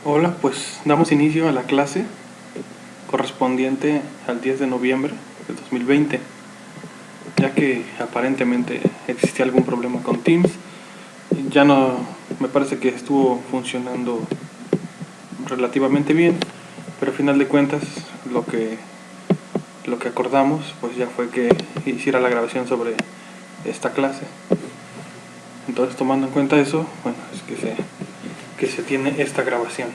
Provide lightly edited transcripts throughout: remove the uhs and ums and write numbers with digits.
Hola, pues damos inicio a la clase correspondiente al 10 de noviembre de 2020, ya que aparentemente existía algún problema con Teams. Ya no, me parece que estuvo funcionando relativamente bien, pero al final de cuentas lo que acordamos pues ya fue que hiciera la grabación sobre esta clase. Entonces, tomando en cuenta eso, bueno, es que se tiene esta grabación.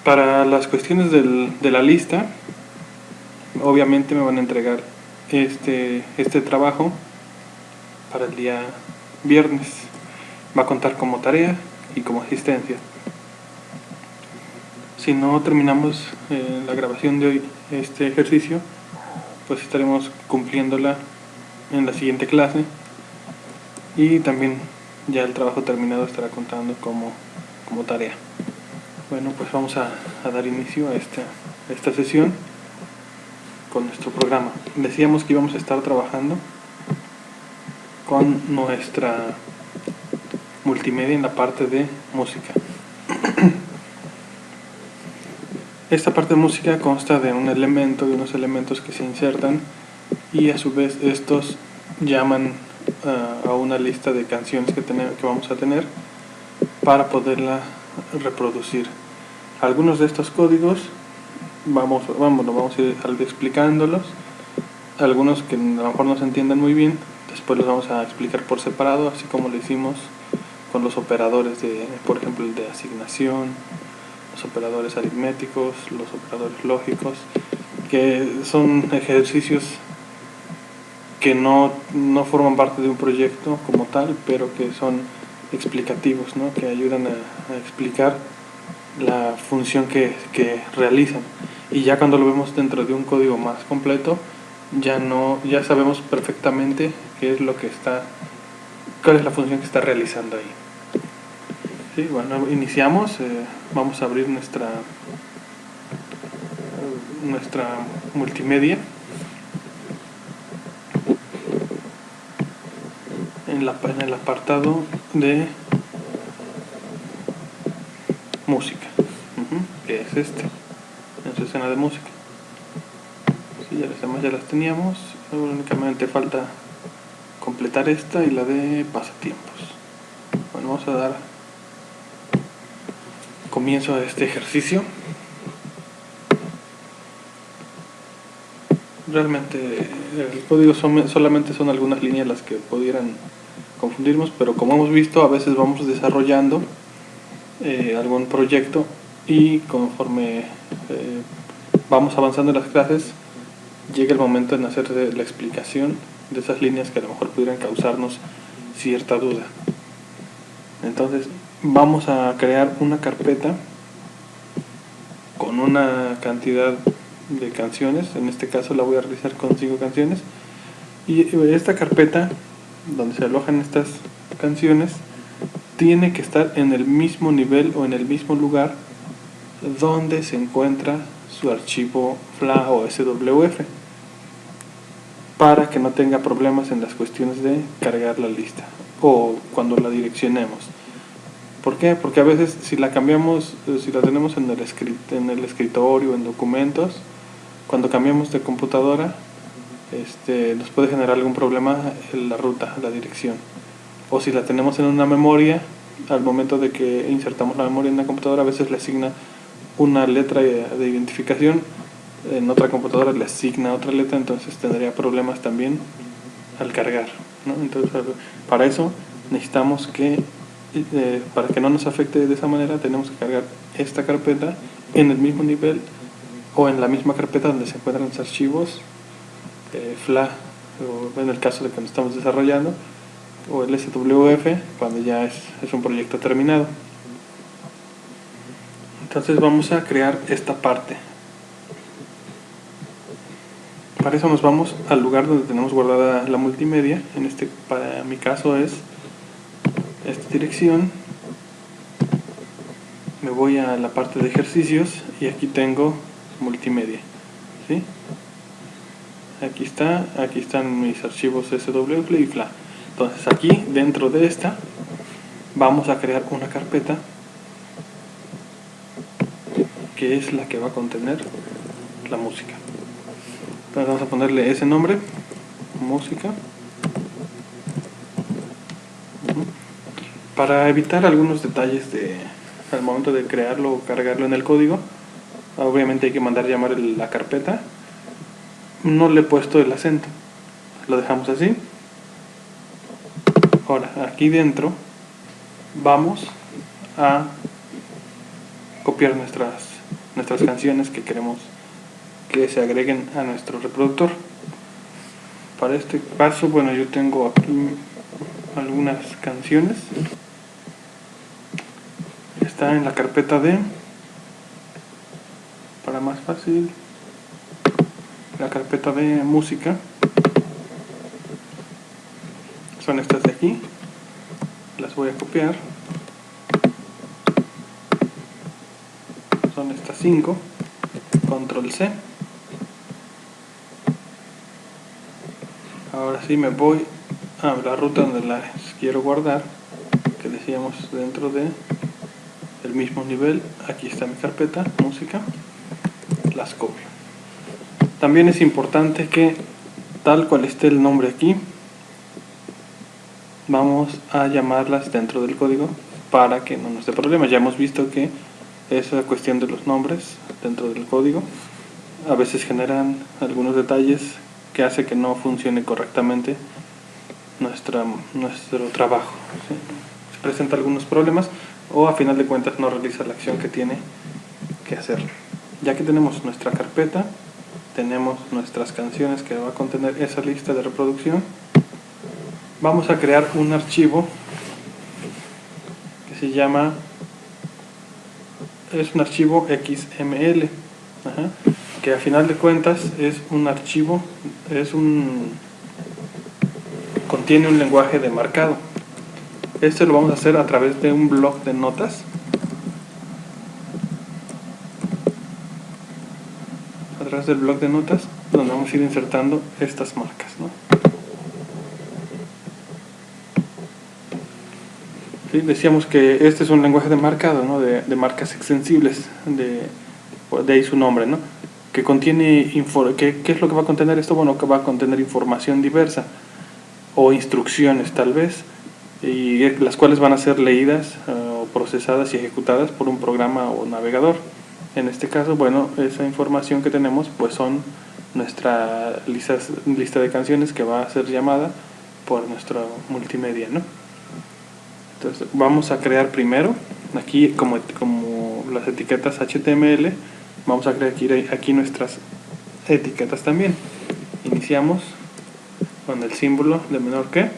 Para las cuestiones de la lista, obviamente me van a entregar este trabajo para el día viernes. Va a contar como tarea y como asistencia. Si no terminamos la grabación de hoy, este ejercicio, pues estaremos cumpliéndola en la siguiente clase, y también ya el trabajo terminado estará contando como tarea. Bueno, pues vamos a dar inicio a esta sesión con nuestro programa. Decíamos que íbamos a estar trabajando con nuestra multimedia en la parte de música. Esta parte de música consta de un elemento, de unos elementos que se insertan, y a su vez estos llaman a una lista de canciones que vamos a tener para poderla reproducir. Algunos de estos códigos vamos a ir explicándolos. Algunos que a lo mejor no se entiendan muy bien, después los vamos a explicar por separado, así como lo hicimos con los operadores por ejemplo, el de asignación, los operadores aritméticos, los operadores lógicos, que son ejercicios que no forman parte de un proyecto como tal, pero que son explicativos, ¿no? Que ayudan a explicar la función que realizan. Y ya cuando lo vemos dentro de un código más completo, ya sabemos perfectamente cuál es la función que está realizando ahí. Sí, bueno, iniciamos. Vamos a abrir nuestra multimedia en el apartado de música, que es en su escena de música. Sí, ya las demás ya las teníamos, únicamente falta completar esta y la de pasatiempos. Bueno, vamos a dar comienzo a este ejercicio. Realmente el código solamente son algunas líneas las que pudieran confundirnos, pero como hemos visto, a veces vamos desarrollando algún proyecto, y conforme vamos avanzando en las clases, llega el momento en hacer la explicación de esas líneas que a lo mejor pudieran causarnos cierta duda. Entonces vamos a crear una carpeta con una cantidad de canciones. En este caso la voy a realizar con 5 canciones, y esta carpeta donde se alojan estas canciones tiene que estar en el mismo nivel o en el mismo lugar donde se encuentra su archivo FLA o SWF, para que no tenga problemas en las cuestiones de cargar la lista o cuando la direccionemos. ¿Por qué? Porque a veces si la cambiamos, si la tenemos en el escritorio, en documentos, cuando cambiamos de computadora, nos puede generar algún problema en la ruta, la dirección. O si la tenemos en una memoria, al momento de que insertamos la memoria en la computadora, a veces le asigna una letra de identificación, en otra computadora le asigna otra letra, entonces tendría problemas también al cargar, ¿no? Entonces, para eso necesitamos para que no nos afecte de esa manera, tenemos que cargar esta carpeta en el mismo nivel o en la misma carpeta donde se encuentran los archivos FLA, o en el caso de cuando estamos desarrollando, o el SWF cuando ya es un proyecto terminado. Entonces vamos a crear esta parte. Para eso nos vamos al lugar donde tenemos guardada la multimedia. Para mi caso es esta dirección. Me voy a la parte de ejercicios y aquí tengo multimedia, ¿sí? Aquí están mis archivos SWF y FLA. Entonces aquí dentro de esta vamos a crear una carpeta que es la que va a contener la música. Entonces vamos a ponerle ese nombre, música. Para evitar algunos detalles al momento de crearlo o cargarlo en el código, obviamente hay que mandar llamar la carpeta. No le he puesto el acento, lo dejamos así. Ahora, aquí dentro vamos a copiar nuestras canciones que queremos que se agreguen a nuestro reproductor. Para este paso, bueno, yo tengo aquí algunas canciones. Está en la carpeta de, para más fácil, la carpeta de música. Son estas de aquí. Las voy a copiar. Son estas 5. Control C. Ahora sí me voy a la ruta donde las quiero guardar, que decíamos dentro de el mismo nivel. Aquí está mi carpeta, música. Las copio. También es importante que tal cual esté el nombre aquí, vamos a llamarlas dentro del código para que no nos dé problemas. Ya hemos visto que esa cuestión de los nombres dentro del código a veces generan algunos detalles que hace que no funcione correctamente nuestro trabajo, ¿sí? Se presentan algunos problemas o a final de cuentas no realiza la acción que tiene que hacer. Ya que tenemos nuestra carpeta, tenemos nuestras canciones que va a contener esa lista de reproducción, vamos a crear un archivo que se llama, es un archivo XML, que a final de cuentas es un archivo, contiene un lenguaje de marcado. Este lo vamos a hacer a través de un bloc de notas. A través del bloc de notas, donde vamos a ir insertando estas marcas, ¿no? ¿Sí? Decíamos que este es un lenguaje de marcado, ¿no? De marcas extensibles, de ahí su nombre, ¿no? Que contiene, ¿qué es lo que va a contener esto? Bueno, que va a contener información diversa o instrucciones tal vez, y las cuales van a ser leídas o procesadas y ejecutadas por un programa o navegador. En este caso, bueno, esa información que tenemos pues son nuestra lista de canciones que va a ser llamada por nuestra multimedia, ¿no? Entonces vamos a crear primero, aquí como las etiquetas HTML, vamos a crear aquí nuestras etiquetas también. Iniciamos con el símbolo de menor que,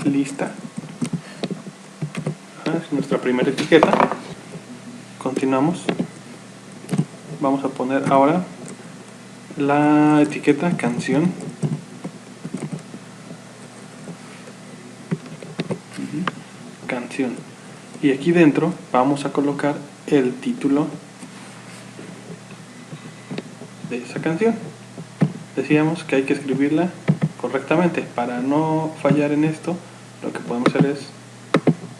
lista, es nuestra primera etiqueta. Continuamos, vamos a poner ahora la etiqueta canción, canción, y aquí dentro vamos a colocar el título de esa canción. Decíamos que hay que escribirla correctamente. Para no fallar en esto, lo que podemos hacer es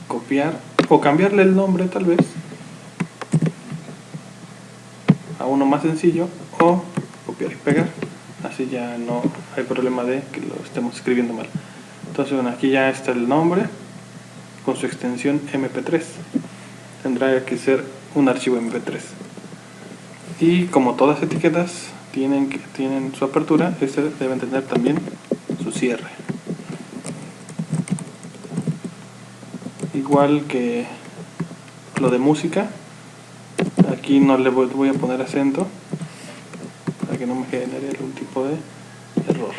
copiar o cambiarle el nombre tal vez a uno más sencillo, o copiar y pegar. Así ya no hay problema de que lo estemos escribiendo mal. Entonces, bueno, aquí ya está el nombre con su extensión MP3. Tendrá que ser un archivo MP3. Y como todas las etiquetas tienen su apertura, deben tener también su cierre. Igual que lo de música, aquí no le voy a poner acento para que no me genere algún tipo de error,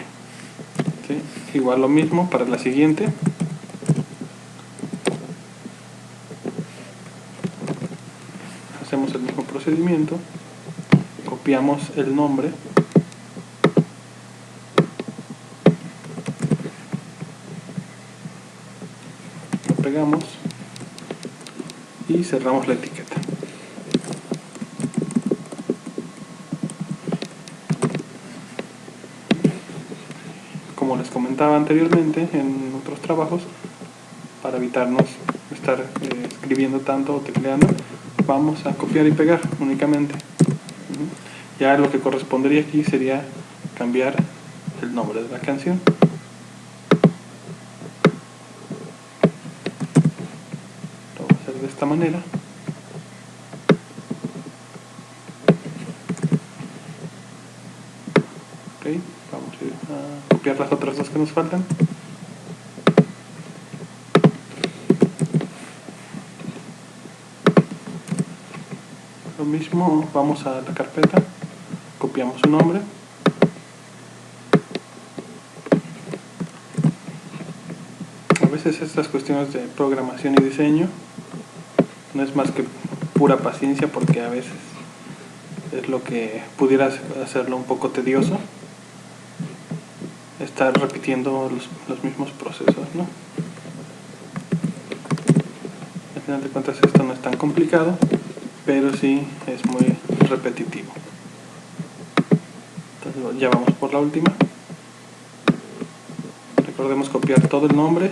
¿sí? Igual lo mismo para la siguiente. Hacemos el mismo procedimiento, copiamos el nombre, lo pegamos y cerramos la etiqueta. Como les comentaba anteriormente en otros trabajos, para evitarnos estar escribiendo tanto o tecleando, vamos a copiar y pegar únicamente. Ya lo que correspondería aquí sería cambiar el nombre de la canción. Lo voy a hacer de esta manera. Ok, vamos a ir a copiar las otras dos que nos faltan. Lo mismo, vamos a la carpeta, copiamos su nombre, a veces estas cuestiones de programación y diseño no es más que pura paciencia, porque a veces es lo que pudiera hacerlo un poco tedioso, estar repitiendo los mismos procesos, ¿no? Al final de cuentas esto no es tan complicado, pero sí es muy repetitivo. Entonces ya vamos por la última. Recordemos copiar todo el nombre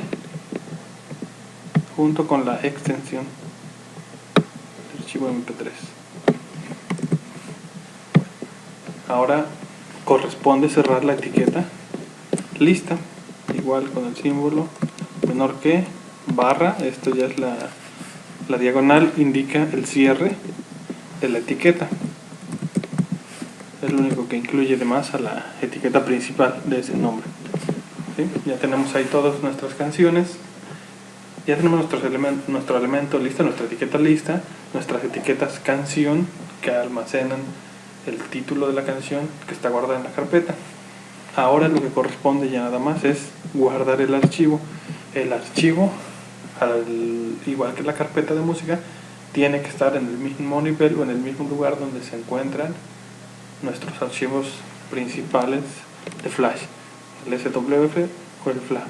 junto con la extensión del archivo MP3. Ahora corresponde cerrar la etiqueta lista, igual con el símbolo menor que barra. Esto ya es la diagonal, indica el cierre de la etiqueta. Es lo único que incluye además a la etiqueta principal de ese nombre. ¿Sí? Ya tenemos ahí todas nuestras canciones, ya tenemos nuestro elemento lista, nuestra etiqueta lista, nuestras etiquetas canción que almacenan el título de la canción que está guardada en la carpeta. Ahora lo que corresponde ya nada más es guardar el archivo. El archivo, igual que la carpeta de música, tiene que estar en el mismo nivel o en el mismo lugar donde se encuentran nuestros archivos principales de flash, el SWF o el FLAC.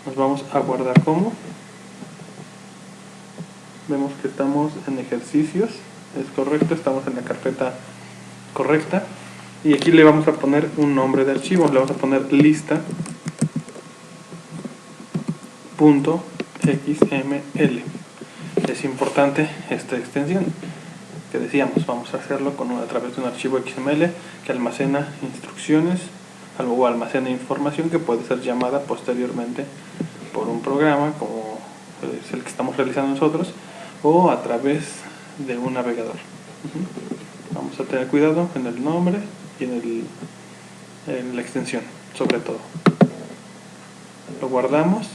Nos vamos a guardar como. Vemos que estamos en ejercicios, es correcto, estamos en la carpeta correcta, y aquí le vamos a poner un nombre de archivo, le vamos a poner lista.xml. Es importante esta extensión que decíamos, vamos a hacerlo a través de un archivo XML que almacena instrucciones o almacena información que puede ser llamada posteriormente por un programa como es el que estamos realizando nosotros, o a través de un navegador. Vamos a tener cuidado en el nombre y en la extensión, sobre todo. Lo guardamos.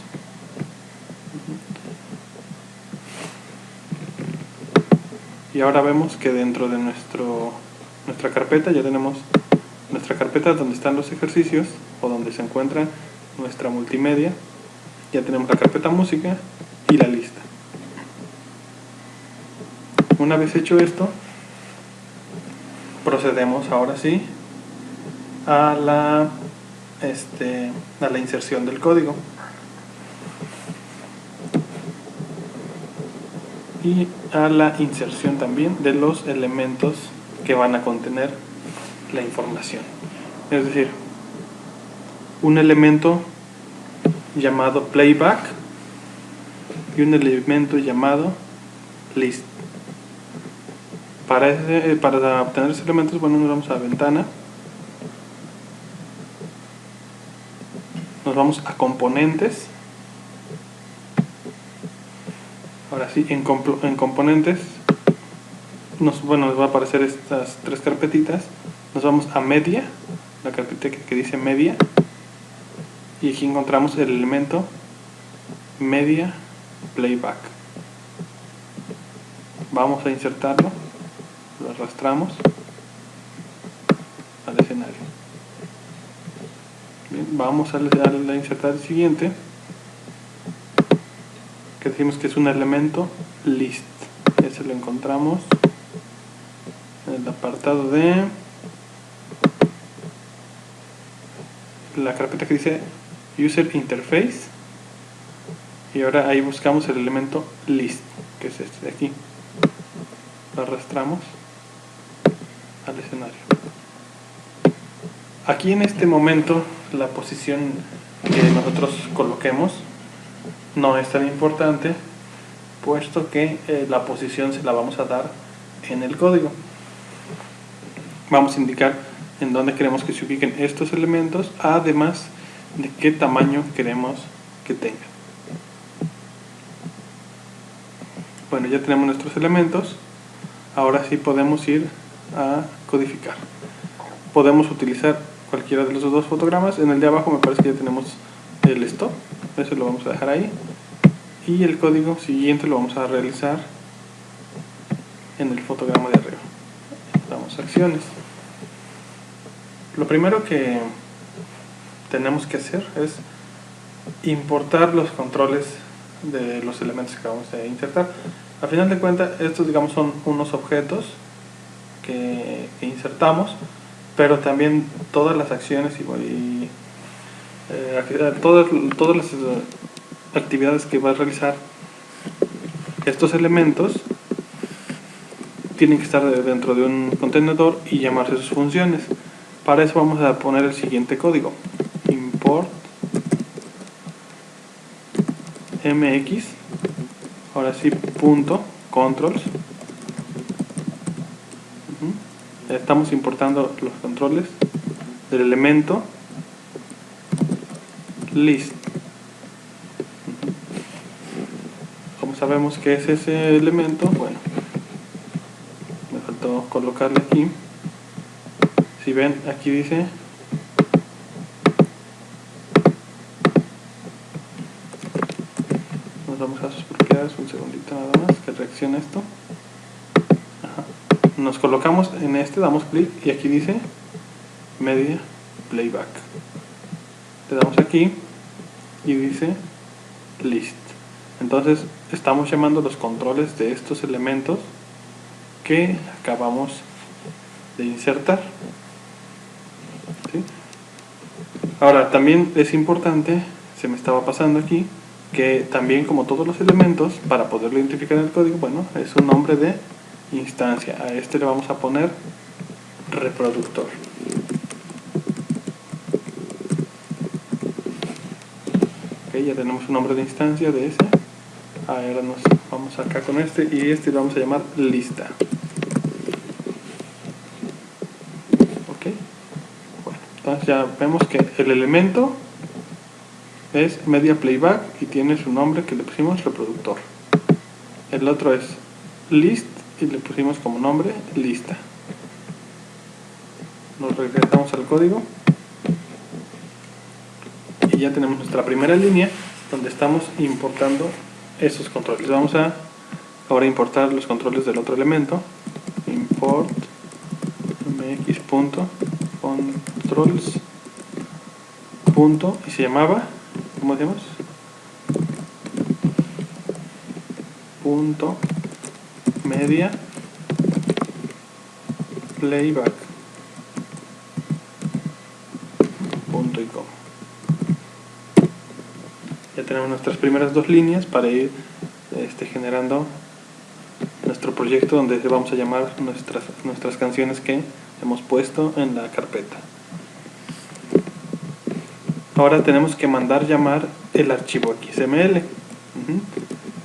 Y ahora vemos que dentro de nuestra carpeta ya tenemos nuestra carpeta donde están los ejercicios o donde se encuentra nuestra multimedia. Ya tenemos la carpeta música y la lista. Una vez hecho esto, procedemos ahora sí a la inserción del código. Y a la inserción también de los elementos que van a contener la información. Es decir, un elemento llamado playback y un elemento llamado list. Para obtener esos elementos, bueno, nos vamos a ventana, nos vamos a componentes. Ahora sí, en componentes nos va a aparecer estas tres carpetitas. Nos vamos a media, la carpeta que dice media, y aquí encontramos el elemento media playback. Vamos a insertarlo, lo arrastramos al escenario. Bien, vamos a insertar el siguiente, que decimos que es un elemento list. Ese lo encontramos en el apartado de la carpeta que dice user interface, y ahora ahí buscamos el elemento list, que es este de aquí. Lo arrastramos al escenario. Aquí en este momento la posición que nosotros coloquemos no es tan importante, puesto que la posición se la vamos a dar en el código. Vamos a indicar en dónde queremos que se ubiquen estos elementos, además de qué tamaño queremos que tengan. Bueno, ya tenemos nuestros elementos. Ahora sí podemos ir a codificar. Podemos utilizar cualquiera de los dos fotogramas. En el de abajo me parece que ya tenemos el stop, eso lo vamos a dejar ahí, y el código siguiente lo vamos a realizar en el fotograma de arriba. Damos acciones. Lo primero que tenemos que hacer es importar los controles de los elementos que vamos a insertar. A final de cuentas, estos, digamos, son unos objetos que insertamos, pero también todas las acciones y todas las actividades que va a realizar estos elementos tienen que estar dentro de un contenedor y llamarse sus funciones. Para eso vamos a poner el siguiente código: import mx, ahora sí, punto controls. Estamos importando los controles del elemento list. Como sabemos que es ese elemento, bueno, me faltó colocarle aquí. Si ven, aquí dice nos vamos a sus propiedades, un segundito nada más que reaccione esto. Ajá. Nos colocamos en este, damos clic y aquí dice media playback. Le damos aquí y dice list. Entonces estamos llamando los controles de estos elementos que acabamos de insertar. ¿Sí? Ahora también es importante, se me estaba pasando aquí, que también, como todos los elementos, para poderlo identificar en el código, bueno, es un nombre de instancia. A este le vamos a poner reproductor. Ok, ya tenemos un nombre de instancia de ese. Ahora nos vamos acá con este y este lo vamos a llamar lista. Ok, bueno, entonces ya vemos que el elemento es media playback y tiene su nombre que le pusimos reproductor. El otro es list y le pusimos como nombre lista. Nos regresamos al código y ya tenemos nuestra primera línea donde estamos importando esos controles. Vamos a ahora importar los controles del otro elemento. Import mx.controls y se llamaba, ¿cómo decimos? Punto media playback punto y coma. Ya tenemos nuestras primeras dos líneas para ir generando nuestro proyecto donde vamos a llamar nuestras canciones que hemos puesto en la carpeta. Ahora tenemos que mandar llamar el archivo XML.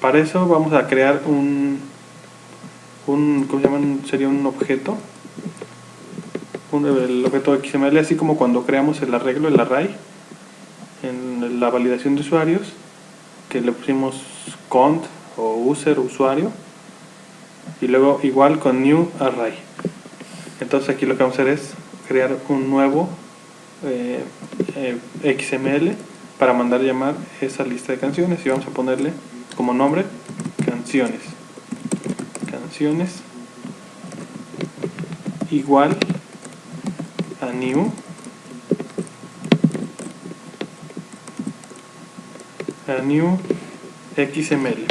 Para eso vamos a crear ¿cómo se llaman? Sería un objeto. El objeto XML, así como cuando creamos el arreglo, el array, en la validación de usuarios, que le pusimos cont o user, usuario, y luego igual con new array. Entonces aquí lo que vamos a hacer es crear un nuevo XML para mandar llamar esa lista de canciones y vamos a ponerle como nombre canciones igual a new XML.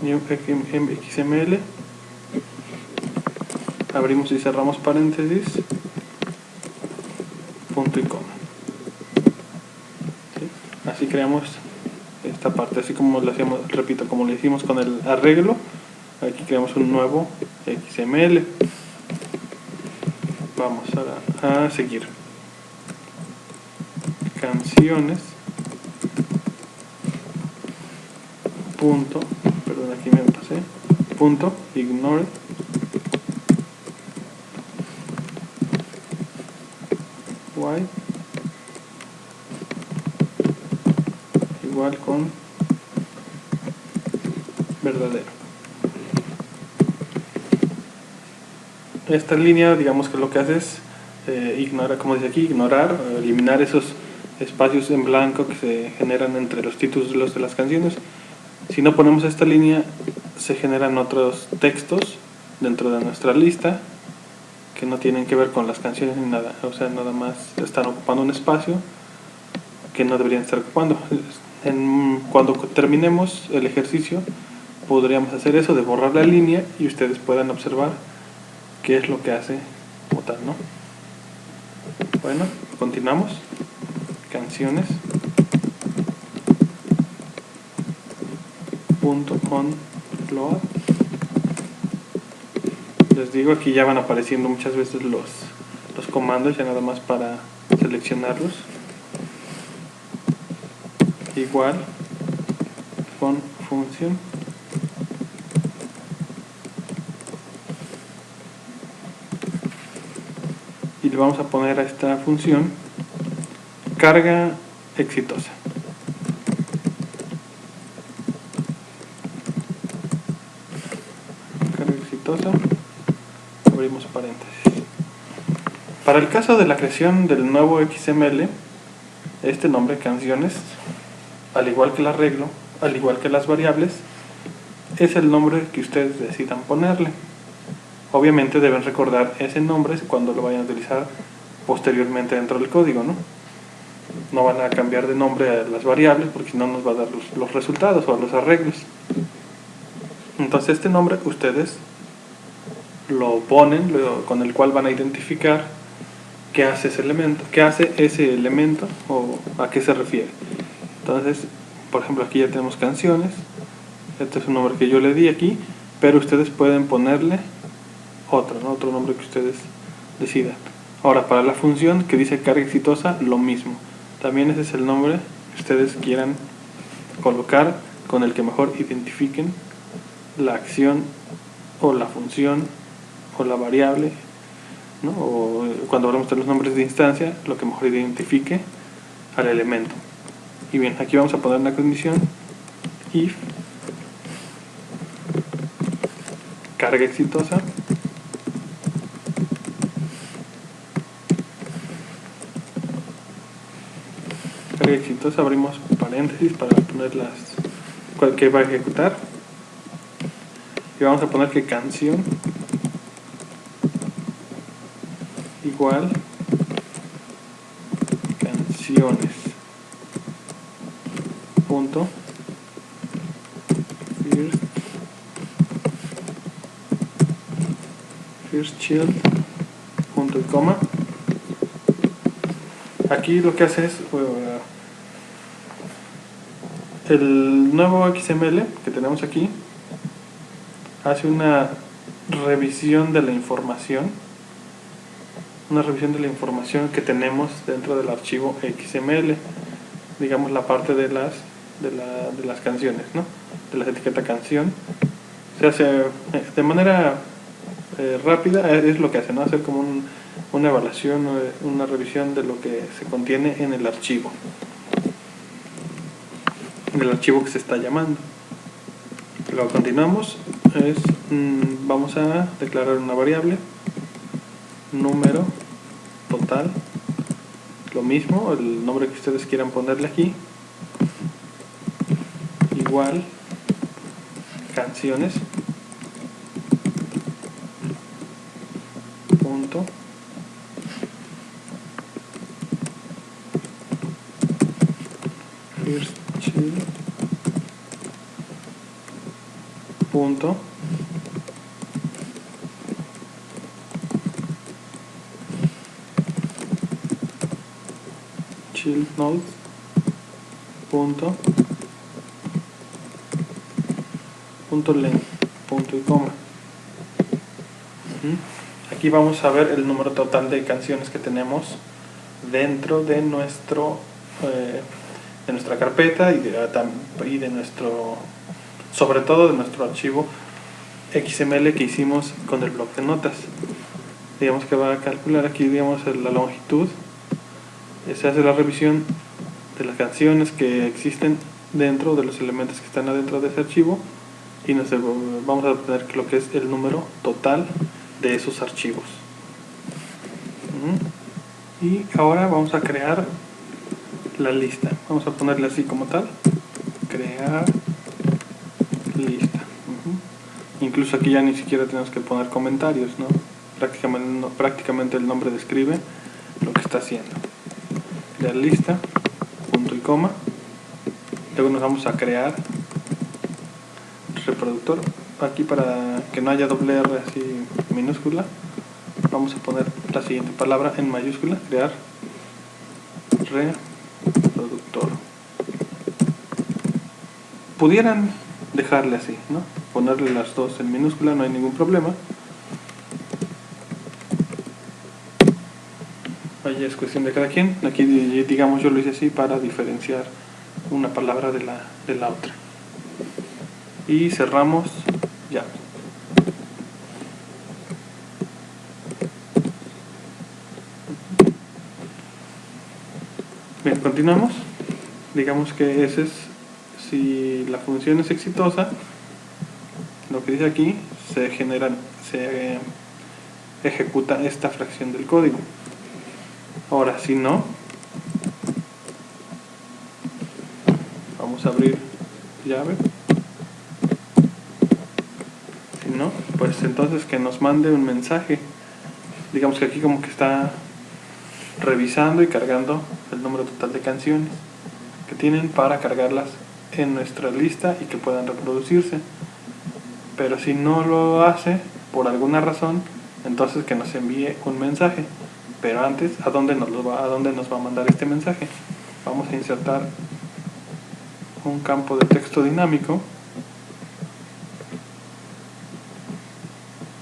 New XML, abrimos y cerramos paréntesis, punto y coma. ¿Sí? Así creamos esta parte, así como lo hacemos, repito, como lo hicimos con el arreglo. Aquí creamos un nuevo XML. Vamos a seguir. Canciones. Punto, perdón, aquí me pasé. Punto, ignore. White. Igual con verdadero. Esta línea, digamos que lo que hace es ignorar, como dice aquí, ignorar, eliminar esos espacios en blanco que se generan entre los títulos de las canciones. Si no ponemos esta línea, se generan otros textos dentro de nuestra lista que no tienen que ver con las canciones ni nada, o sea, nada más están ocupando un espacio que no deberían estar ocupando. Cuando terminemos el ejercicio, podríamos hacer eso de borrar la línea y ustedes puedan observar qué es lo que hace como tal, ¿no? Bueno, continuamos. Canciones. Punto on load. Les digo, aquí ya van apareciendo muchas veces los comandos, ya nada más para seleccionarlos. Igual con función. Y le vamos a poner a esta función carga exitosa. Carga exitosa. Abrimos paréntesis. Para el caso de la creación del nuevo XML, este nombre, canciones, al igual que el arreglo, al igual que las variables, es el nombre que ustedes decidan ponerle. Obviamente deben recordar ese nombre cuando lo vayan a utilizar posteriormente dentro del código, ¿no? No van a cambiar de nombre a las variables porque si no nos va a dar los resultados o los arreglos. Entonces este nombre ustedes lo ponen, con el cual van a identificar qué hace ese elemento o a qué se refiere. Entonces, por ejemplo, aquí ya tenemos canciones. Este es un nombre que yo le di aquí, pero ustedes pueden ponerle otro, ¿no? Otro nombre que ustedes decidan. Ahora, para la función que dice carga exitosa, lo mismo. También ese es el nombre que ustedes quieran colocar, con el que mejor identifiquen la acción o la función o la variable, ¿no? O cuando hablamos de los nombres de instancia, lo que mejor identifique al elemento. Y bien, aquí vamos a poner una condición: if carga exitosa abrimos paréntesis para poner que va a ejecutar, y vamos a poner que canción igual canciones punto first child punto y coma. Aquí lo que hace es el nuevo XML que tenemos aquí hace una revisión de la información, que tenemos dentro del archivo XML, digamos la parte de las canciones, ¿no? De la etiqueta canción. Se hace de manera rápida, es lo que hace, ¿no? Hacer como una evaluación, una revisión de lo que se contiene en el archivo que se está llamando. Luego continuamos, vamos a declarar una variable número total, lo mismo, el nombre que ustedes quieran ponerle aquí, igual canciones punto first child punto child nodes punto length punto y coma. Aquí vamos a ver el número total de canciones que tenemos dentro de de nuestra carpeta y de nuestro, sobre todo de nuestro archivo XML que hicimos con el bloc de notas. Digamos que va a calcular aquí, digamos, la longitud. Se hace la revisión de las canciones que existen dentro de los elementos que están adentro de ese archivo y vamos a obtener lo que es el número total de esos archivos. Y ahora vamos a crear la lista. Vamos a ponerle así como tal, crear lista. Incluso aquí ya ni siquiera tenemos que poner comentarios, ¿no? Prácticamente el nombre describe lo que está haciendo. Crear lista, punto y coma. Luego nos vamos a crear reproductor. Aquí, para que no haya doble R así minúscula, vamos a poner la siguiente palabra en mayúscula: crear reproductor. Pudieran dejarle así, ¿no? Ponerle las dos en minúscula, no hay ningún problema. Ahí es cuestión de cada quien. Aquí, digamos, yo lo hice así para diferenciar una palabra de la otra. Y cerramos ya. Bien, continuamos. Digamos que ese es, si la función es exitosa, lo que dice aquí, se ejecuta esta fracción del código. Ahora, si no, vamos a abrir llave. Si no, pues entonces que nos mande un mensaje. Digamos que aquí como que está revisando y cargando el número total de canciones que tienen para cargarlas en nuestra lista y que puedan reproducirse. Pero si no lo hace por alguna razón, entonces que nos envíe un mensaje. Pero antes, ¿a dónde nos va a mandar este mensaje? Vamos a insertar un campo de texto dinámico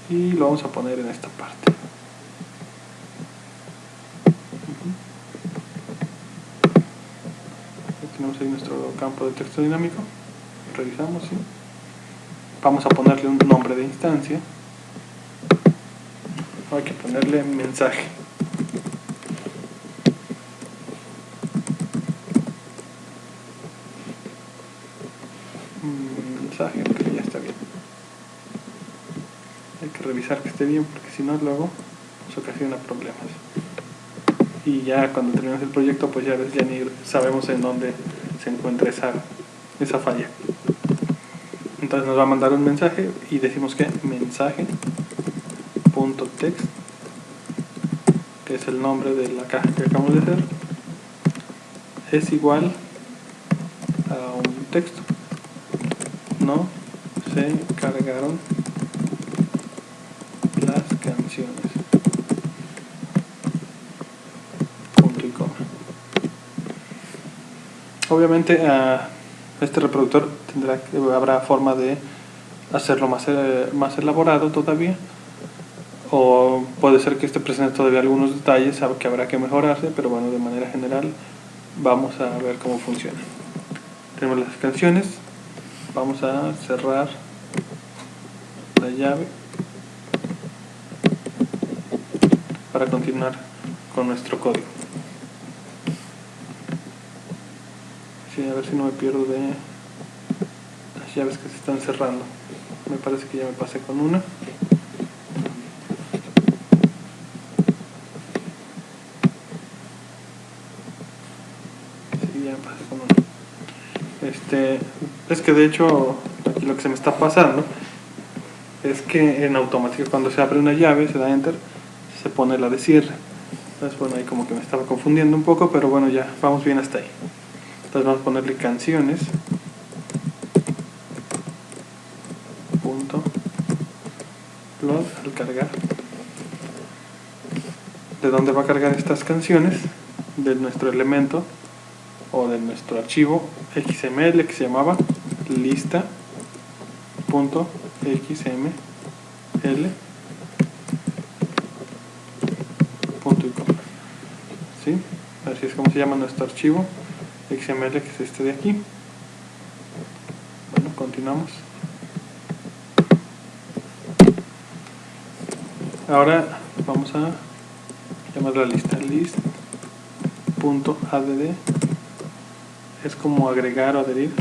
y lo vamos a poner en esta parte. Tenemos ahí nuestro campo de texto dinámico. Revisamos, ¿sí? Vamos a ponerle un nombre de instancia. Hay que ponerle mensaje. Mensaje, pero ya está bien. Hay que revisar que esté bien, porque si no luego nos ocasiona problemas. Y ya cuando terminemos el proyecto, pues ya ni sabemos en dónde se encuentra esa falla. Entonces nos va a mandar un mensaje y decimos que mensaje.text, que es el nombre de la caja que acabamos de hacer, es igual a un texto. No se cargaron las canciones. Punto y coma. Obviamente este reproductor habrá forma de hacerlo más elaborado todavía, o puede ser que este presente todavía algunos detalles que habrá que mejorarse, pero bueno, de manera general vamos a ver cómo funciona. Tenemos las canciones, vamos a cerrar la llave para continuar con nuestro código. Sí, a ver si no me pierdo de las llaves que se están cerrando. Me parece que ya me pasé con una. Sí, ya me pasé con una. Es que de hecho aquí lo que se me está pasando es que en automático cuando se abre una llave, se da enter, se pone la de cierre. Entonces bueno, ahí como que me estaba confundiendo un poco, pero bueno, ya vamos bien hasta ahí. Entonces vamos a ponerle canciones punto load al cargar. ¿De dónde va a cargar estas canciones? De nuestro elemento o de nuestro archivo XML que se llamaba lista.xml punto y coma. ¿Sí? Así es como se llama nuestro archivo XML, que es este de aquí. Bueno, continuamos. Ahora vamos a llamar la lista list.add. Es como agregar o adherir.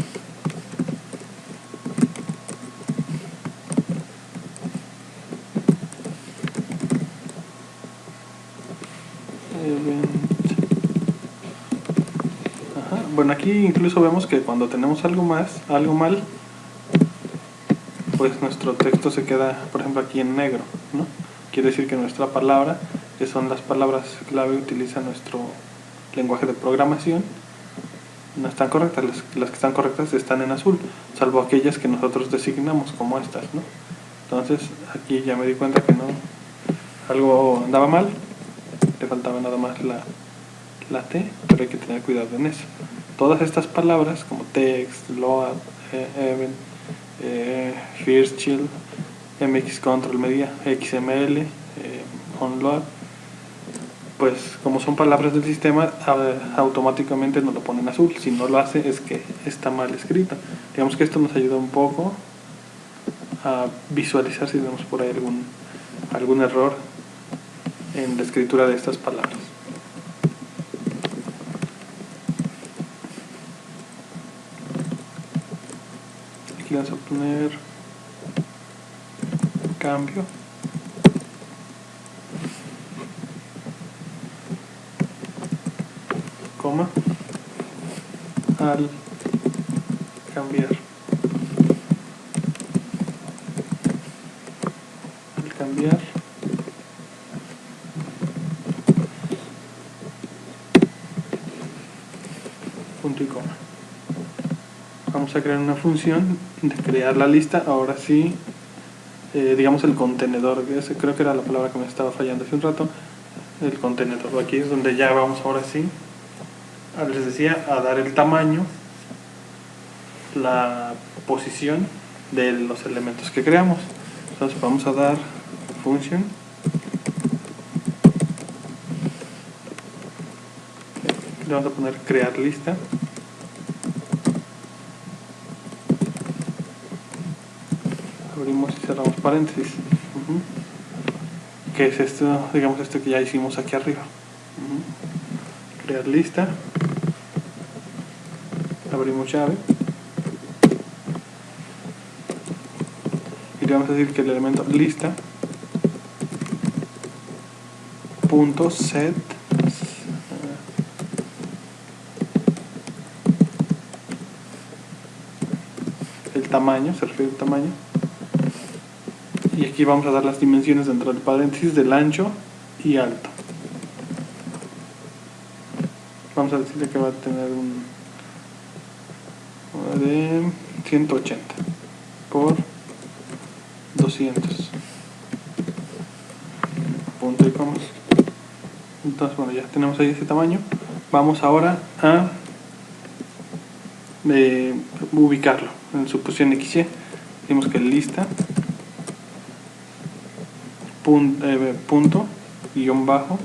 Bueno, aquí incluso vemos que cuando tenemos algo mal, pues nuestro texto se queda, por ejemplo, aquí en negro, ¿no? Quiere decir que nuestra palabra, que son las palabras clave que utiliza nuestro lenguaje de programación, no están correctas. Las que están correctas están en azul, salvo aquellas que nosotros designamos como estas, ¿no? Entonces aquí ya me di cuenta que no, algo andaba mal, le faltaba nada más la T, pero hay que tener cuidado en eso. Todas estas palabras como text, load, event, first child, mx control media, xml, onload, pues como son palabras del sistema, automáticamente nos lo ponen azul. Si no lo hace es que está mal escrito. Digamos que esto nos ayuda un poco a visualizar si tenemos por ahí algún error en la escritura de estas palabras. Aquí vamos a poner cambio, coma, al cambiar, punto y coma. Vamos a crear una función de crear la lista. Ahora sí, digamos el contenedor, creo que era la palabra que me estaba fallando hace un rato. El contenedor, aquí es donde ya vamos ahora sí, les decía, a dar el tamaño, la posición de los elementos que creamos. Entonces vamos a dar function le vamos a poner crear lista, abrimos y cerramos paréntesis. ¿Qué es esto? Digamos esto que ya hicimos aquí arriba. Crear lista, abrimos llave y le vamos a decir que el elemento lista punto set el tamaño, se refiere al tamaño, y aquí vamos a dar las dimensiones dentro del paréntesis del ancho y alto. Vamos a decirle que va a tener un de 180 por 200 punto y comas. Entonces bueno, ya tenemos ahí ese tamaño. Vamos ahora a ubicarlo en su posición XY. Decimos que lista punto guión bajo.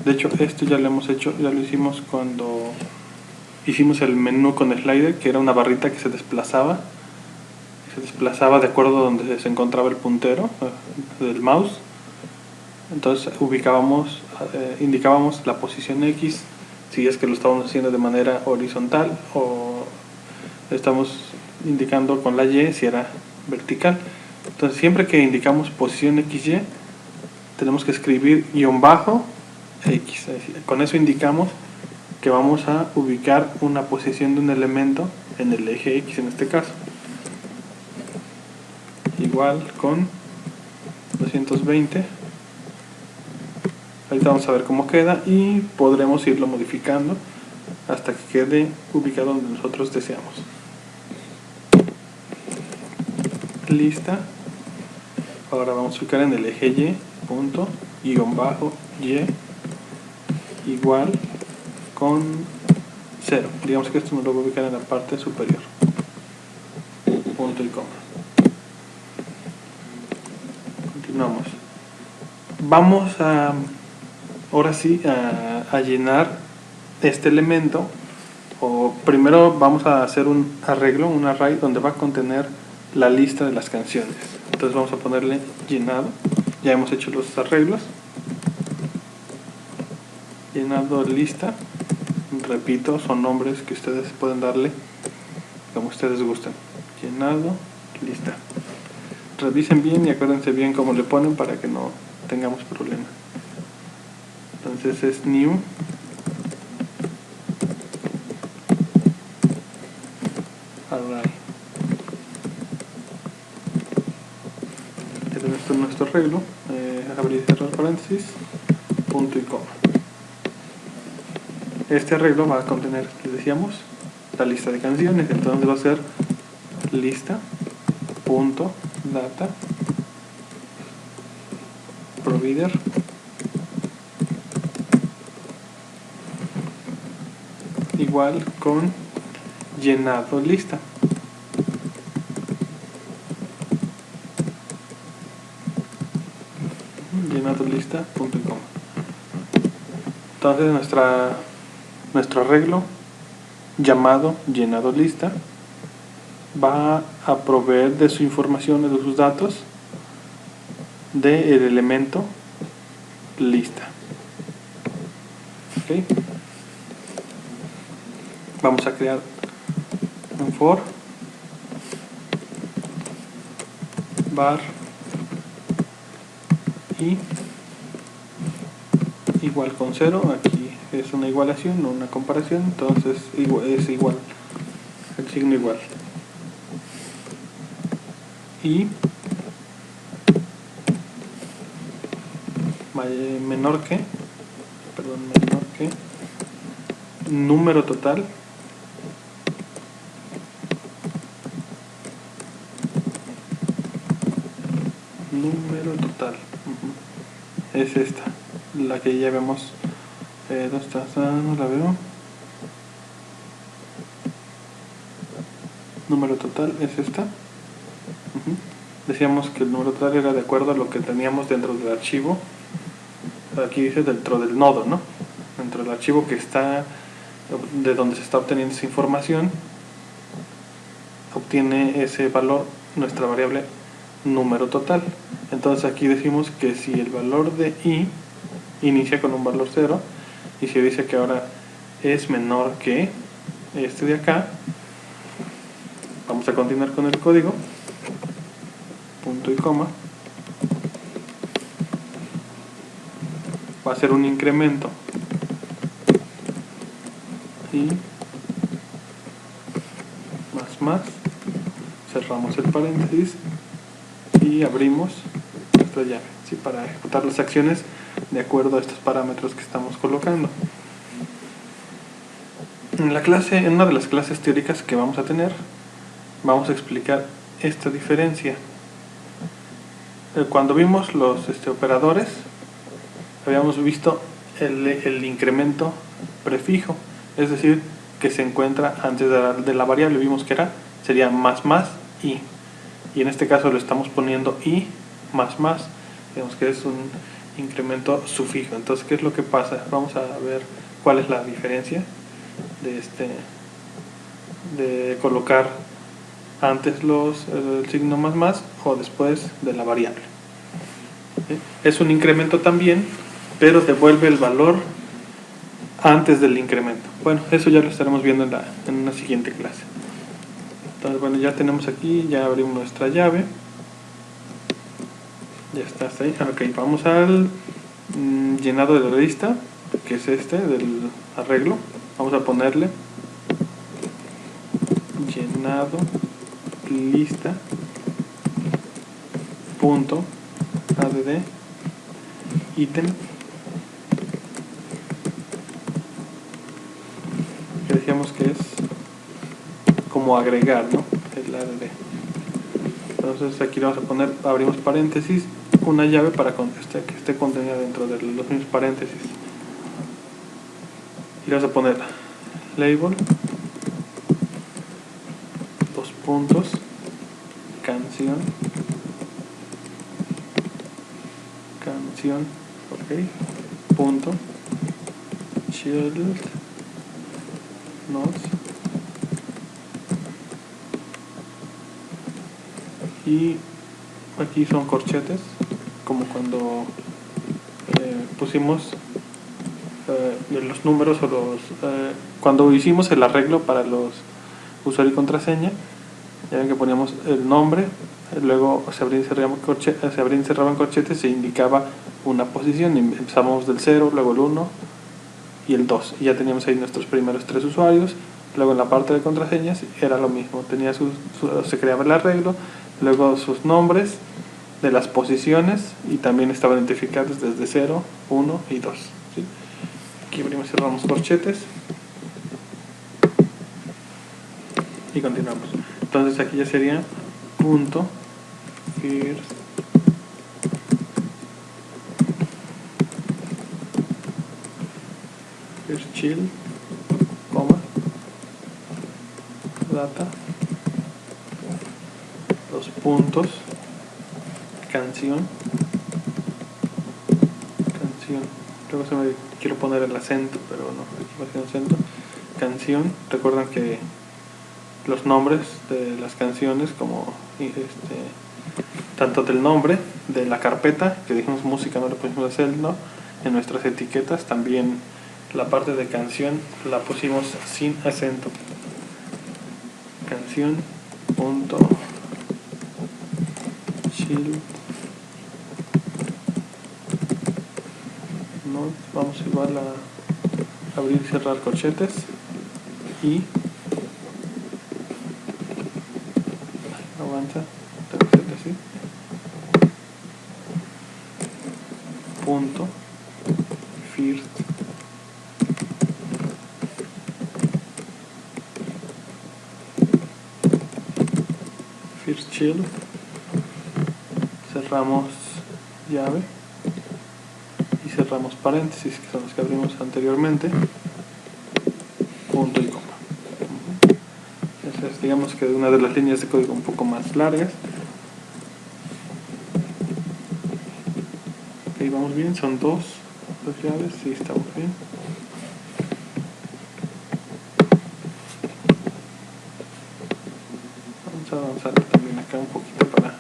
De hecho esto ya lo hemos hecho, ya lo hicimos cuando hicimos el menú con el slider, que era una barrita que se desplazaba de acuerdo a donde se encontraba el puntero del mouse. Entonces indicábamos la posición X si es que lo estábamos haciendo de manera horizontal, o estamos indicando con la Y si era vertical. Entonces siempre que indicamos posición XY tenemos que escribir guión bajo X. Con eso indicamos que vamos a ubicar una posición de un elemento en el eje X en este caso. Igual con 220. Ahorita vamos a ver cómo queda y podremos irlo modificando hasta que quede ubicado donde nosotros deseamos. Lista. Ahora vamos a ubicar en el eje Y, punto, guión bajo, Y, igual con 0. Digamos que esto nos lo voy a ubicar en la parte superior. Punto y coma. Continuamos. Vamos a ahora sí a llenar este elemento. O primero vamos a hacer un arreglo, un array donde va a contener la lista de las canciones. Entonces vamos a ponerle llenado. Ya hemos hecho los arreglos. Llenado lista. Repito, son nombres que ustedes pueden darle como ustedes gusten. Llenado lista. Revisen bien y acuérdense bien cómo le ponen para que no tengamos problema. Entonces es new array. Esto es nuestro arreglo. Abrir y cerrar paréntesis, punto y coma. Este arreglo va a contener, les decíamos, la lista de canciones. Entonces va a ser lista punto data provider igual con llenado lista. Llenado lista punto y coma. Entonces nuestro arreglo llamado llenado lista va a proveer de su información, de sus datos del elemento lista. ¿Okay? Vamos a crear un for var i igual con 0. Aquí es una igualación, no una comparación, entonces es igual, el signo igual. Y menor que número total es esta, la que ya vemos. ¿Dónde está? No la veo. Número total es esta. Decíamos que el número total era de acuerdo a lo que teníamos dentro del archivo. Aquí dice dentro del nodo, ¿no? Dentro del archivo que está, de donde se está obteniendo esa información, obtiene ese valor nuestra variable número total. Entonces aquí decimos que si el valor de i inicia con un valor 0 y si dice que ahora es menor que este de acá, vamos a continuar con el código, punto y coma, va a ser un incremento y más, cerramos el paréntesis y abrimos nuestra llave, ¿sí? Para ejecutar las acciones de acuerdo a estos parámetros que estamos colocando. En una de las clases teóricas que vamos a tener, vamos a explicar esta diferencia. Cuando vimos los operadores, habíamos visto el incremento prefijo, es decir, que se encuentra antes de la variable. Vimos que sería más i, y en este caso lo estamos poniendo i más, digamos que es un incremento sufijo. Entonces, ¿qué es lo que pasa? Vamos a ver cuál es la diferencia de colocar antes el signo más o después de la variable. ¿Sí? Es un incremento también, pero devuelve el valor antes del incremento. Bueno, eso ya lo estaremos viendo en una siguiente clase. Entonces, bueno, ya tenemos aquí, ya abrimos nuestra llave. Ya está hasta ahí. Ok, vamos al llenado de la lista, que es del arreglo. Vamos a ponerle llenado lista punto add ítem, que decíamos que es como agregar, ¿no? El add. Entonces aquí le vamos a poner, abrimos paréntesis, una llave para que esté contenida dentro de los mismos paréntesis. Y le vamos a poner label, dos puntos, canción, ok, punto child nodes, y aquí son corchetes, como cuando pusimos los números o cuando hicimos el arreglo para los usuario y contraseña. Ya ven que poníamos el nombre, luego se abrían y cerraban corchetes, se indicaba una posición, empezábamos del 0, luego el 1 y el 2, y ya teníamos ahí nuestros primeros 3 usuarios. Luego en la parte de contraseñas era lo mismo, se creaba el arreglo, luego sus nombres de las posiciones, y también estaban identificados desde 0, 1 y 2, ¿sí? Aquí abrimos y cerramos corchetes y continuamos. Entonces aquí ya sería punto first child, coma, data, los puntos, canción, luego quiero poner el acento, pero no, aquí va a ser acento, canción. Recuerdan que los nombres de las canciones, como tanto del nombre de la carpeta que dijimos música, no le pusimos acento, en nuestras etiquetas también la parte de canción la pusimos sin acento. Canción punto child no, vamos igual a abrir y cerrar corchetes y avanza así, punto first child, cerramos llave y cerramos paréntesis, que son los que abrimos anteriormente, punto y coma. Esa es, digamos que una de las líneas de código un poco más largas. Ok, vamos bien, son dos llaves, sí, estamos bien. Vamos a avanzar también acá un poquito para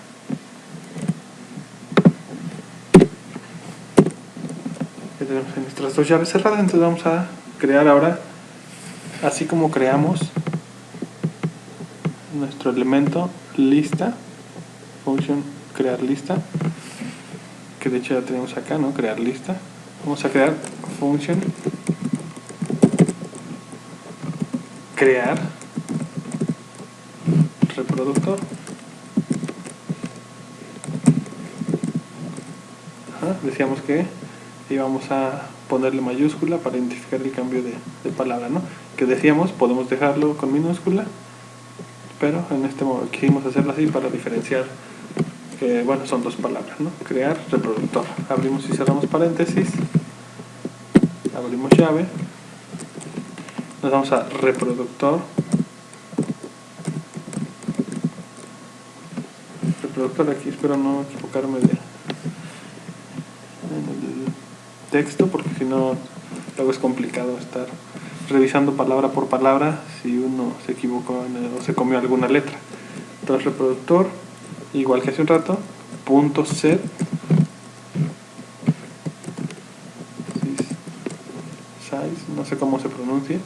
que tenemos en nuestras dos llaves cerradas. Entonces vamos a crear ahora, así como creamos nuestro elemento lista, function crear lista, que de hecho ya tenemos acá, ¿no? Crear lista. Vamos a crear function crear reproductor. Decíamos que íbamos a ponerle mayúscula para identificar el cambio de palabra, ¿no? Que decíamos podemos dejarlo con minúscula, pero en este momento quisimos hacerlo así para diferenciar que, bueno, son dos palabras, ¿no? Crear reproductor. Abrimos y cerramos paréntesis, abrimos llave, nos vamos a reproductor, aquí espero no equivocarme en el texto, porque si no luego es complicado estar revisando palabra por palabra si uno se equivocó o se comió alguna letra. Entonces reproductor, igual que hace un rato, punto set size, no sé cómo se pronuncia,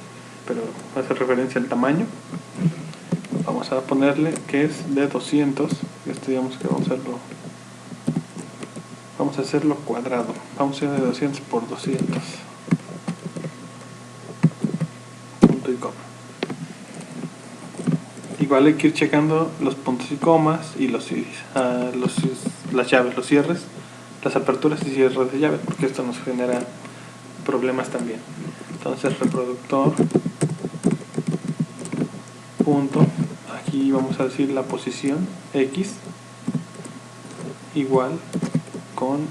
pero hace referencia al tamaño. Vamos a ponerle que es de 200, digamos que vamos a hacerlo cuadrado, vamos a ir de 200 por 200, punto y coma. Igual hay que ir checando los puntos y comas y las llaves, los cierres, las aperturas y cierres de llave, porque esto nos genera problemas también. Entonces reproductor punto, aquí vamos a decir la posición X igual con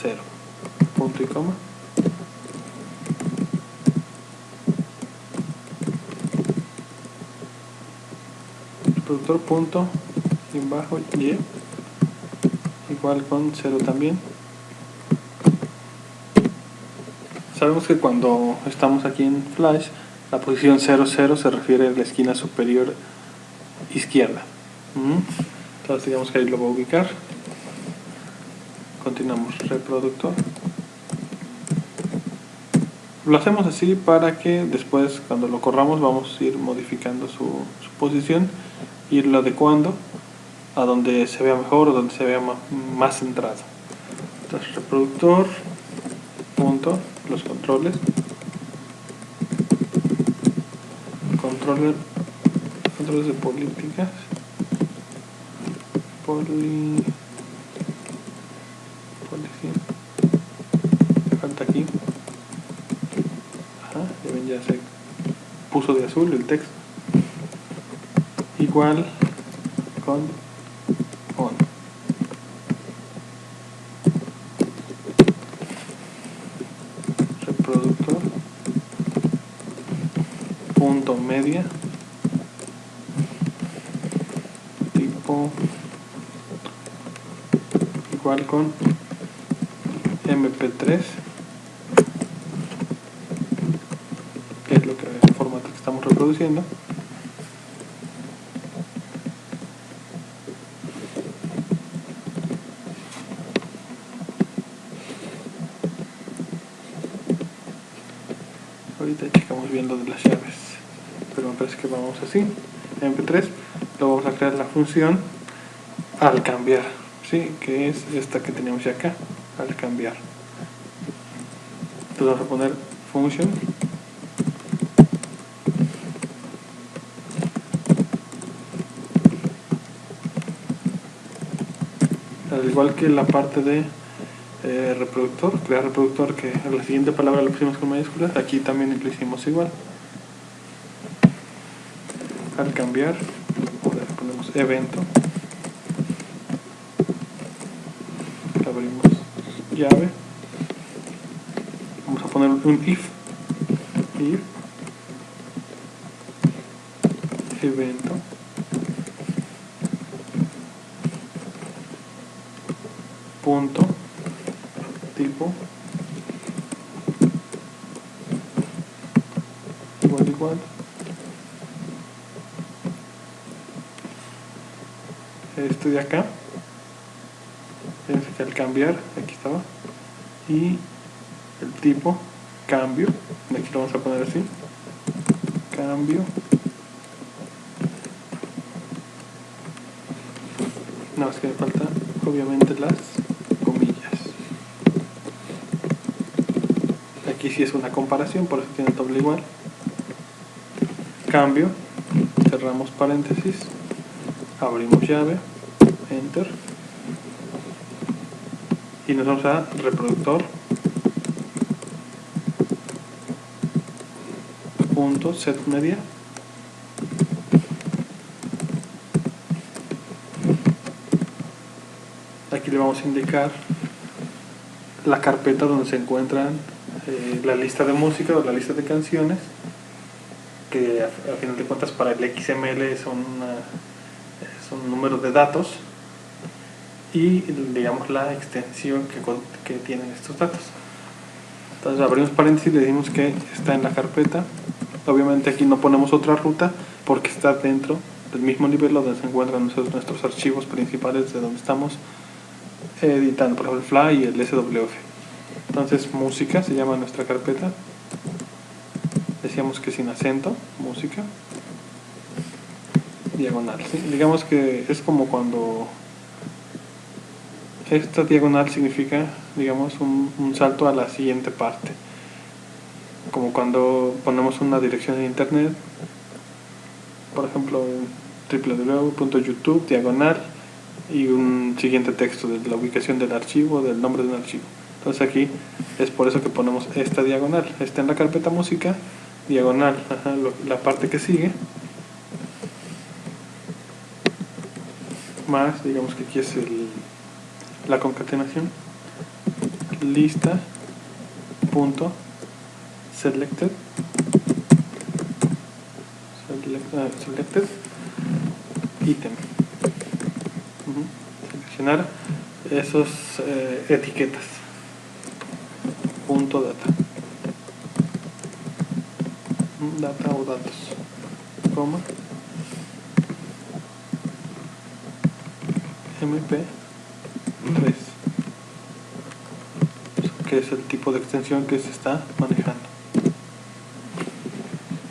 0, punto y coma. Reproductor punto y bajo y igual con 0 también. sabemos que cuando estamos aquí en Flash, la posición 00 se refiere a la esquina superior izquierda. Entonces digamos que ahí lo voy a ubicar. Continuamos, reproductor. Lo hacemos así para que después, cuando lo corramos, vamos a ir modificando su posición, irlo adecuando a donde se vea mejor o donde se vea más centrado. Entonces, reproductor, punto, los controles, controles de políticas, policía, falta aquí. Ya ven, ya se puso de azul el texto. Igual con on. Reproductor punto media tipo igual con mp3, que es el formato que estamos reproduciendo. Ahorita checamos bien lo de las llaves, pero me parece que vamos así. mp3 lo vamos a crear la función al cambiar, ¿sí? Que es esta que tenemos ya acá, al cambiar. Entonces vamos a poner function al igual que la parte de reproductor, crear reproductor, que en la siguiente palabra lo pusimos con mayúsculas, aquí también lo hicimos igual. Al cambiar, ahora ponemos evento, abrimos llave, vamos a poner un if evento punto tipo igual esto de acá, fíjense que al cambiar, aquí estaba, y el tipo cambio, aquí lo vamos a poner así, cambio, no, es que me falta obviamente las comillas. Aquí sí es una comparación, por eso tiene doble igual. Cambio, cerramos paréntesis, abrimos llave, enter, y nos vamos a reproductor punto set media, aquí le vamos a indicar la carpeta donde se encuentran la lista de música o la lista de canciones, que a final de cuentas para el XML son un número de datos, y digamos la extensión que tienen estos datos. Entonces abrimos paréntesis y le decimos que está en la carpeta. Obviamente aquí no ponemos otra ruta porque está dentro del mismo nivel donde se encuentran nuestros archivos principales de donde estamos editando, por ejemplo el Fly y el SWF. Entonces música se llama nuestra carpeta, decíamos que sin acento, música, diagonal, ¿sí? Digamos que es como cuando esta diagonal significa, digamos, un salto a la siguiente parte, como cuando ponemos una dirección en internet, por ejemplo www.youtube diagonal y un siguiente texto de la ubicación del archivo, del nombre de un archivo. Entonces aquí es por eso que ponemos esta diagonal, está en la carpeta música, diagonal, la parte que sigue, más, digamos que aquí es la concatenación, lista punto selected item, seleccionar esos etiquetas, punto data. data o datos, coma, mp3, que es el tipo de extensión que se está manejando.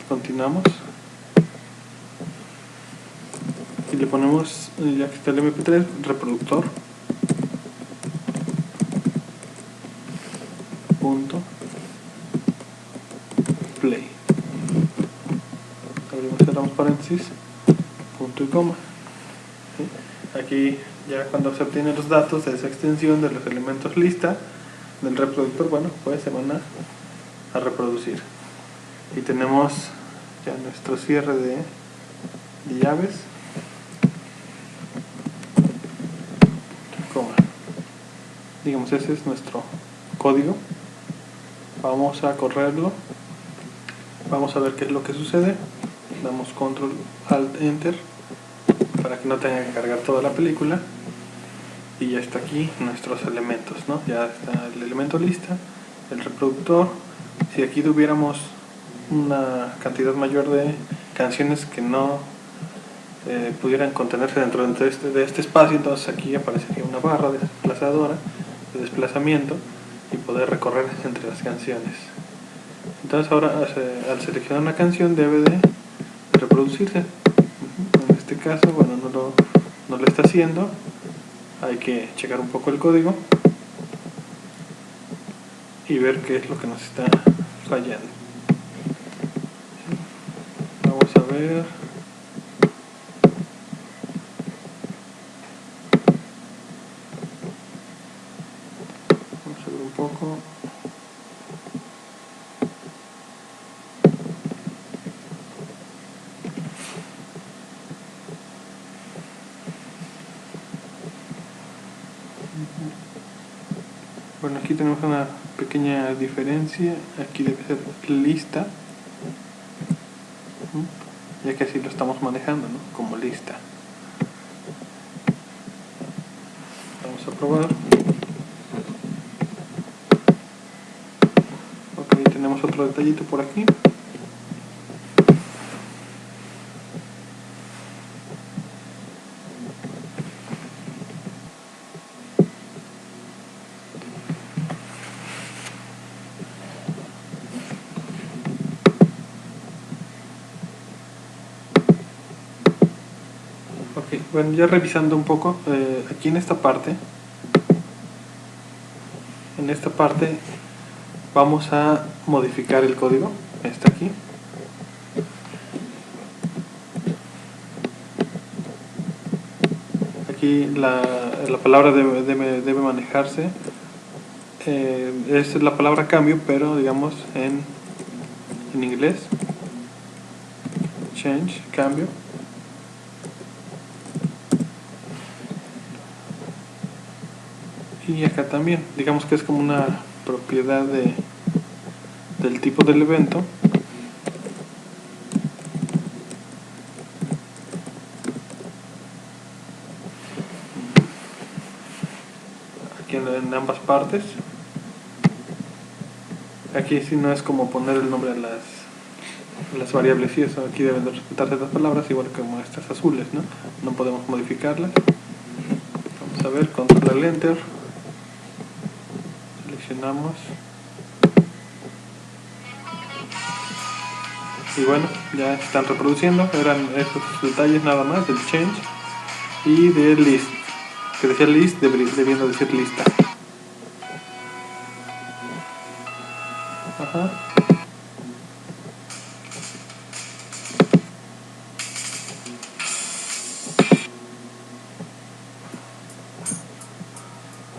Continuamos y le ponemos, ya que está el mp3, reproductor punto play, abrimos, cerramos paréntesis, punto y coma. ¿Sí? Aquí ya cuando se obtienen los datos de esa extensión de los elementos lista del reproductor, bueno, pues se van a reproducir. Y tenemos ya nuestro cierre de llaves, coma. Digamos, ese es nuestro código. Vamos a correrlo, vamos a ver qué es lo que sucede. Damos control alt enter para que no tenga que cargar toda la película. Y ya está aquí nuestros elementos, ¿no? Ya está el elemento lista, el reproductor. Si aquí tuviéramos una cantidad mayor de canciones que no pudieran contenerse dentro de este espacio, entonces aquí aparecería una barra desplazadora de desplazamiento y poder recorrer entre las canciones. Entonces ahora al seleccionar una canción debe de reproducirse. En este caso, bueno, no lo está haciendo. Hay que checar un poco el código y ver qué es lo que nos está fallando. Vamos a ver. Vamos a ver un poco. Bueno, aquí tenemos una pequeña diferencia. Aquí debe ser lista, ya que así lo estamos manejando, ¿no? Como lista. Vamos a probar. Ok, tenemos otro detallito por aquí. Ok, bueno, ya revisando un poco, aquí en esta parte vamos a modificar el código. Está aquí. Aquí la palabra debe manejarse. Es la palabra cambio, pero digamos en inglés. Change, cambio. Y acá también, digamos que es como una propiedad del tipo del evento. Aquí en ambas partes. Aquí sí no es como poner el nombre a las variables y eso. Aquí deben de respetarse las palabras, igual que como estas azules, ¿no? No podemos modificarlas. Vamos a ver, control al enter. Seleccionamos. Y bueno, ya están reproduciendo. Eran estos detalles nada más del change y del list. Que decía list debiendo decir lista. Ajá.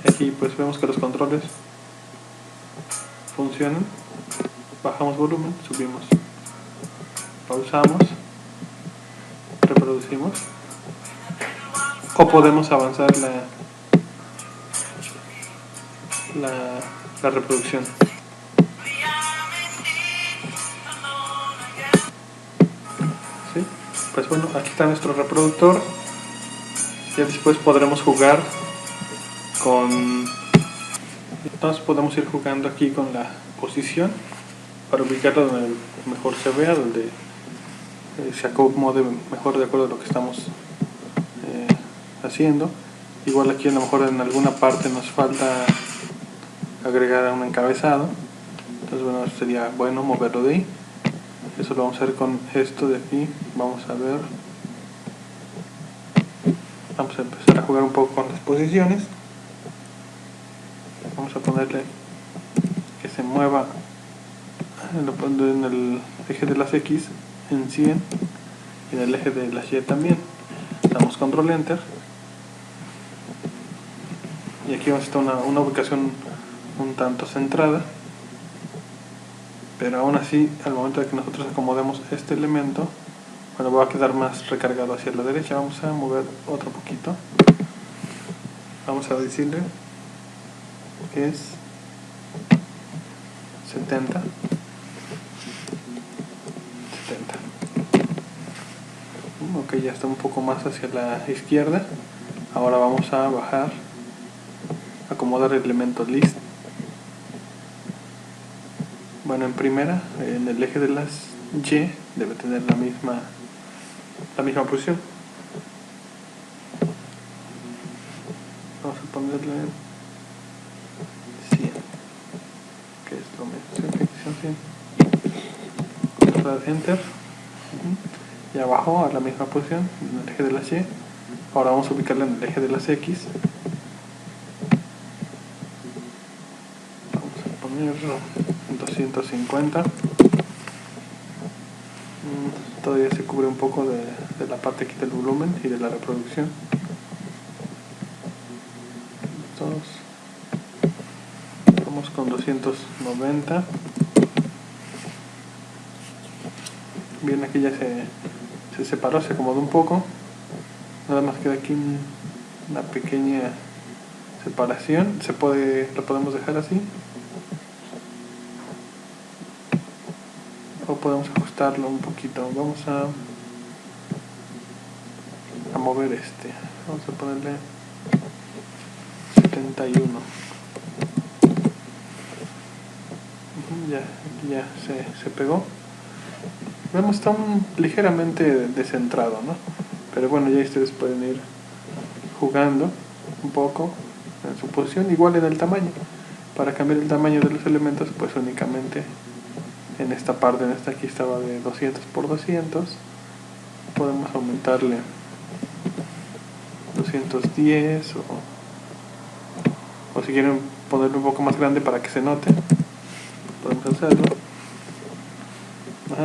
Aquí pues vemos que los controles funcionan. Bajamos volumen, subimos, pausamos, reproducimos, o podemos avanzar la reproducción. ¿Sí? Pues bueno, aquí está nuestro reproductor. Ya después podremos jugar entonces podemos ir jugando aquí con la posición para ubicarlo donde mejor se vea, donde se acomode mejor de acuerdo a lo que estamos haciendo. Igual aquí a lo mejor en alguna parte nos falta agregar un encabezado, entonces bueno, sería bueno moverlo de ahí. Eso lo vamos a hacer con esto de aquí. Vamos a ver, vamos a empezar a jugar un poco con las posiciones. Vamos a ponerle que se mueva, lo pongo en el eje de las X en 100 y en el eje de las Y también. Damos control enter y aquí vamos a estar una ubicación un tanto centrada, pero aún así al momento de que nosotros acomodemos este elemento, bueno, va a quedar más recargado hacia la derecha. Vamos a mover otro poquito, vamos a decirle que es 70. Ok, ya está un poco más hacia la izquierda. Ahora vamos a bajar, acomodar el elemento list. Bueno, en primera, en el eje de las Y debe tener la misma posición. Vamos a ponerle 100, que es lo mismo, que son 100. Control enter. Y abajo a la misma posición, en el eje de las Y. Ahora vamos a ubicarla en el eje de las X. Vamos a poner 250. Todavía se cubre un poco de la parte aquí del volumen y de la reproducción. Vamos con 290. Bien, aquí ya se separó, se acomodó un poco. Nada más queda aquí una pequeña separación. Lo podemos dejar así, o podemos ajustarlo un poquito. Vamos a mover vamos a ponerle 71. Ya se pegó. Vemos, está ligeramente descentrado, ¿no? Pero bueno, ya ustedes pueden ir jugando un poco en su posición, igual en el tamaño. Para cambiar el tamaño de los elementos, pues únicamente en esta parte, en esta aquí estaba de 200 por 200, podemos aumentarle 210 o si quieren ponerlo un poco más grande para que se note, podemos hacerlo.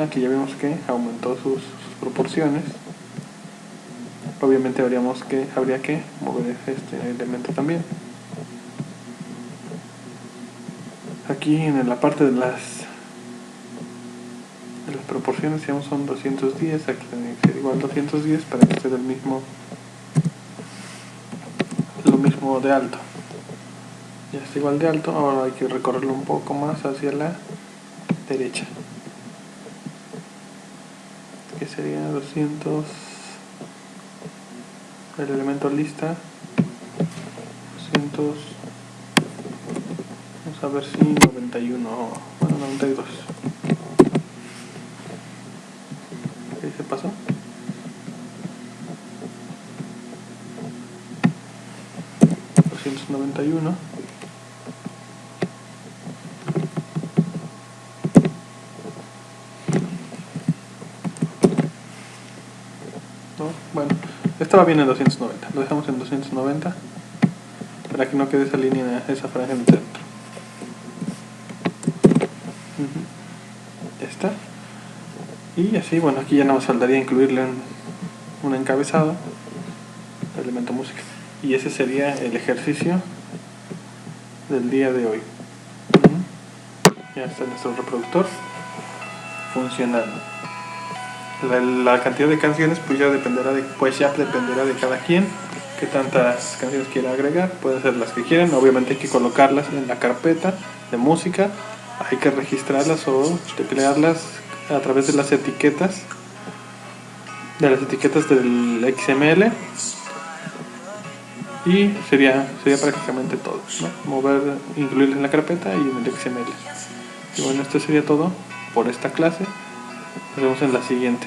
Aquí ya vemos que aumentó sus proporciones. Obviamente habría que mover este elemento también. Aquí en la parte de las proporciones, digamos, son 210. Aquí tiene que ser igual 210 para que esté lo mismo de alto. Ya está igual de alto. Ahora hay que recorrerlo un poco más hacia la derecha, que sería 200. El elemento lista 200. Vamos a ver si 91, bueno, 92. ¿Qué se pasó? $291. ¿No? Bueno, estaba bien en 290. Lo dejamos en 290 para que no quede esa línea, esa franja en el centro. Ya está. Y así, bueno, aquí ya nos faltaría incluirle un encabezado, elemento música. Y ese sería el ejercicio del día de hoy. Ya está nuestro reproductor funcionando. La cantidad de canciones pues ya dependerá de cada quien, qué tantas canciones quiera agregar. Pueden ser las que quieran, obviamente hay que colocarlas en la carpeta de música, hay que registrarlas o teclearlas a través de las etiquetas del XML. Y sería prácticamente todo, ¿no? Incluirlas en la carpeta y en el XML. Y bueno, esto sería todo. por esta clase. Nos vemos en la siguiente.